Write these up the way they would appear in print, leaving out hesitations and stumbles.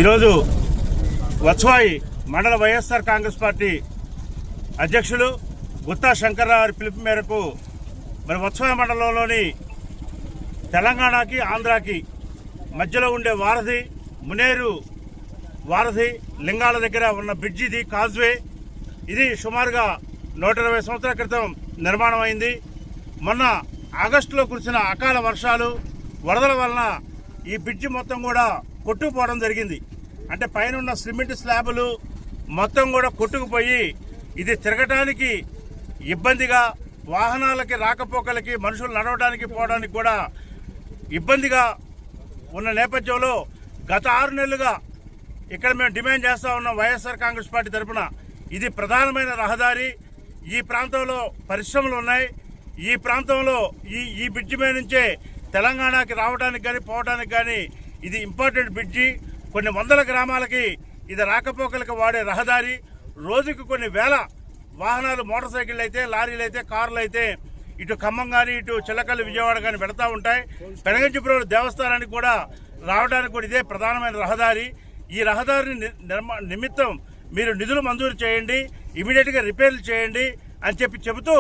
ఈరోజు వత్సవాయి మండల వైఎస్ఆర్ కాంగ్రెస్ పార్టీ అధ్యక్షులు గుత్తా శంకర్రావు పిలుపు మేరకు మరి వత్సవాయి మండలంలోని తెలంగాణకి ఆంధ్రాకి మధ్యలో ఉండే వారధి మునేరు వారధి లింగాల దగ్గర ఉన్న బ్రిడ్జ్ ఇది కాజ్వే. ఇది సుమారుగా 120 సంవత్సరాల క్రితం నిర్మాణం అయింది. మొన్న ఆగస్టులో కురిసిన అకాల వర్షాలు వరదల వలన ఈ బ్రిడ్జి మొత్తం కూడా కొట్టుకుపోవడం జరిగింది. అంటే పైన ఉన్న సిమెంట్ స్లాబులు మొత్తం కూడా కొట్టుకుపోయి ఇది తిరగటానికి ఇబ్బందిగా, వాహనాలకి రాకపోకలకి, మనుషులు నడవడానికి పోవడానికి కూడా ఇబ్బందిగా ఉన్న నేపథ్యంలో గత 6 నెలలుగా ఇక్కడ మేము డిమాండ్ చేస్తూ ఉన్నాం వైఎస్ఆర్ కాంగ్రెస్ పార్టీ తరఫున. ఇది ప్రధానమైన రహదారి. ఈ ప్రాంతంలో పరిశ్రమలు ఉన్నాయి. ఈ ప్రాంతంలో ఈ బ్రిడ్జి మీద నుంచే తెలంగాణకి రావడానికి కానీ పోవడానికి కానీ ఇది ఇంపార్టెంట్ బ్రిడ్జి. కొన్ని వందల గ్రామాలకి ఇది రాకపోకలకు వాడే రహదారి. రోజుకి కొన్ని వేల వాహనాలు, మోటార్ సైకిళ్ళు అయితే, లారీలు అయితే, కార్లు అయితే ఇటు ఖమ్మం కానీ, ఇటు చిల్లకల్లి, విజయవాడ కానీ వెళుతూ ఉంటాయి. పెనగంచిపురం దేవస్థానానికి కూడా రావడానికి కూడా ఇదే ప్రధానమైన రహదారి. ఈ రహదారిని నిమిత్తం మీరు నిధులు మంజూరు చేయండి, ఇమీడియట్గా రిపేర్లు చేయండి అని చెబుతూ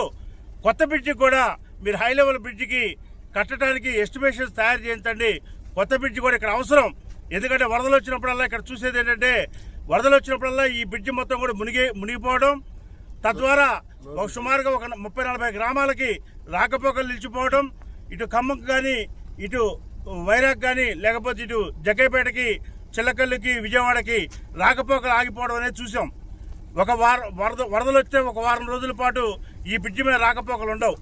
కొత్త బ్రిడ్జికి కూడా మీరు హై లెవెల్ బ్రిడ్జికి కట్టడానికి ఎస్టిమేషన్స్ తయారు చేయించండి. కొత్త బ్రిడ్జి కూడా ఇక్కడ అవసరం. ఎందుకంటే వరదలు వచ్చినప్పుడల్లా ఇక్కడ చూసేది ఏంటంటే, వరదలు వచ్చినప్పుడల్లా ఈ బ్రిడ్జి మొత్తం కూడా మునిగిపోవడం, తద్వారా సుమారుగా ఒక 30-40 గ్రామాలకి రాకపోకలు నిలిచిపోవడం, ఇటు ఖమ్మంకి కానీ, ఇటు వైరాగ్ కానీ, లేకపోతే ఇటు జగ్గైపేటకి, చిల్లకల్లికి, విజయవాడకి రాకపోకలు ఆగిపోవడం అనేది చూసాం. వరదలు వస్తే ఒక వారం రోజుల పాటు ఈ బ్రిడ్జి మీద రాకపోకలు ఉండవు.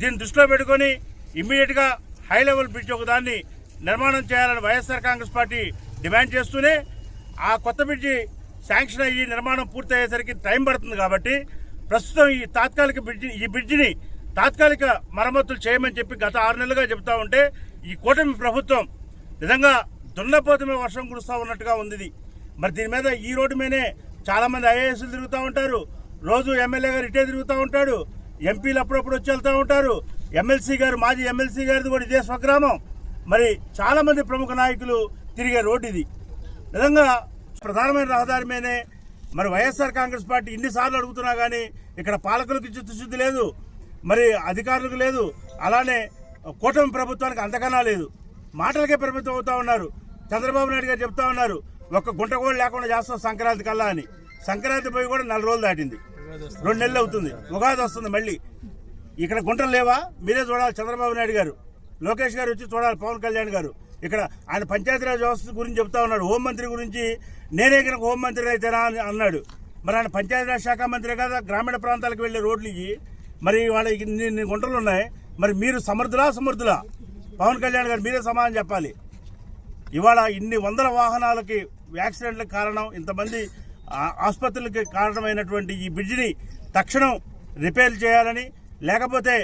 దీన్ని దృష్టిలో పెట్టుకొని ఇమ్మీడియట్గా హై లెవెల్ బ్రిడ్జ్ ఒకదాన్ని నిర్మాణం చేయాలని వైఎస్ఆర్ కాంగ్రెస్ పార్టీ డిమాండ్ చేస్తూనే, ఆ కొత్త బ్రిడ్జి శాంక్షన్ అయ్యి నిర్మాణం పూర్తయ్యేసరికి టైం పడుతుంది. కాబట్టి ప్రస్తుతం ఈ బ్రిడ్జిని తాత్కాలిక మరమ్మతులు చేయమని చెప్పి గత 6 నెలలుగా చెబుతా ఉంటే, ఈ కూటమి ప్రభుత్వం నిజంగా దున్నపోతు మీద వర్షం కురుస్తూ ఉన్నట్టుగా ఉంది. మరి దీని మీద ఈ రోడ్డు మీదనే చాలా మంది ఐఏఎస్లు తిరుగుతూ ఉంటారు. రోజు ఎమ్మెల్యే గారు ఇటే తిరుగుతూ ఉంటాడు. ఎంపీలు అప్పుడప్పుడు వచ్చి వెళ్తూ ఉంటారు. ఎమ్మెల్సీ గారు, మాజీ ఎమ్మెల్సీ గారిది కూడా ఇదే స్వగ్రామం. మరి చాలా మంది ప్రముఖ నాయకులు తిరిగే రోడ్డు ఇది. నిజంగా ప్రధానమైన రహదారి మీదనే మరి వైఎస్ఆర్ కాంగ్రెస్ పార్టీ ఇన్నిసార్లు అడుగుతున్నా కానీ ఇక్కడ పాలకులకు చిత్తశుద్ధి లేదు, మరి అధికారులకు లేదు, అలానే కూటమి ప్రభుత్వానికి అంతకన్నా లేదు. మాటలకే పరిమితం అవుతా ఉన్నారు. చంద్రబాబు నాయుడు గారు చెప్తా ఉన్నారు, ఒక్క గుంట కూడా లేకుండా చేస్తాం సంక్రాంతి కల్లా అని. సంక్రాంతి పోయి కూడా 4 రోజులు దాటింది, 2 నెలలు అవుతుంది, ఉగాది వస్తుంది. మళ్ళీ ఇక్కడ గుంటలు లేవా? మీరే చూడాలి. చంద్రబాబు నాయుడు గారు, లోకేష్ గారు వచ్చి చూడాలి. పవన్ కళ్యాణ్ గారు ఇక్కడ ఆయన పంచాయతీరాజ్ వ్యవస్థ గురించి చెప్తా ఉన్నాడు. హోంమంత్రి గురించి నేనే కనుక హోంమంత్రి అయితేనా అని అన్నాడు. మరి ఆయన పంచాయతీరాజ్ శాఖ మంత్రి కదా, గ్రామీణ ప్రాంతాలకు వెళ్లే రోడ్లు ఇవి. మరి వాళ్ళకి ఇన్ని గుంటలు ఉన్నాయి. మరి మీరు సమర్థులా? పవన్ కళ్యాణ్ గారు మీరే సమాధానం చెప్పాలి. ఇవాళ ఇన్ని వందల వాహనాలకి యాక్సిడెంట్లకు కారణం, ఇంతమంది ఆసుపత్రులకి కారణమైనటువంటి ఈ బ్రిడ్జిని తక్షణం రిపేర్ చేయాలని, లేకపోతే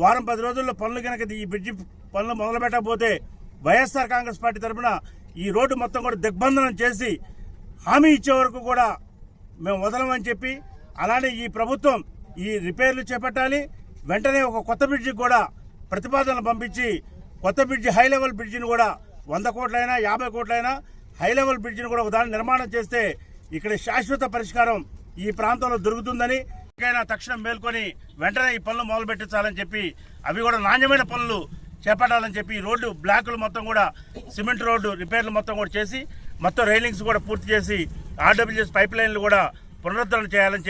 వారం 10 రోజుల్లో పనులు కనుక ఈ బ్రిడ్జి పనులు మొదలుపెట్టకపోతే వైఎస్ఆర్ కాంగ్రెస్ పార్టీ తరఫున ఈ రోడ్డు మొత్తం కూడా దిగ్బంధనం చేసి హామీ ఇచ్చే వరకు కూడా మేము వదలమని చెప్పి, అలానే ఈ ప్రభుత్వం ఈ రిపేర్లు చేపట్టాలి. వెంటనే ఒక కొత్త బ్రిడ్జికి కూడా ప్రతిపాదనలు పంపించి, కొత్త బ్రిడ్జి హై లెవెల్ బ్రిడ్జిని కూడా 100 కోట్లైనా 50 కోట్లైనా హై లెవెల్ బ్రిడ్జిని కూడా ఒకదాన్ని నిర్మాణం చేస్తే ఇక్కడ శాశ్వత పరిష్కారం ఈ ప్రాంతంలో దొరుకుతుందని, తక్షణం మేల్కొని వెంటనే ఈ పనులు మొదలు పెట్టించాలని చెప్పి, అవి కూడా నాణ్యమైన పనులు చేపట్టాలని చెప్పి, ఈ రోడ్డు బ్లాకులు మొత్తం కూడా సిమెంట్ రోడ్డు రిపేర్లు మొత్తం కూడా చేసి, మొత్తం రైలింగ్స్ కూడా పూర్తి చేసి, ఆర్డబ్ల్యూఎస్ పైప్ లైన్లు కూడా పునరుద్ధరణ చేయాలని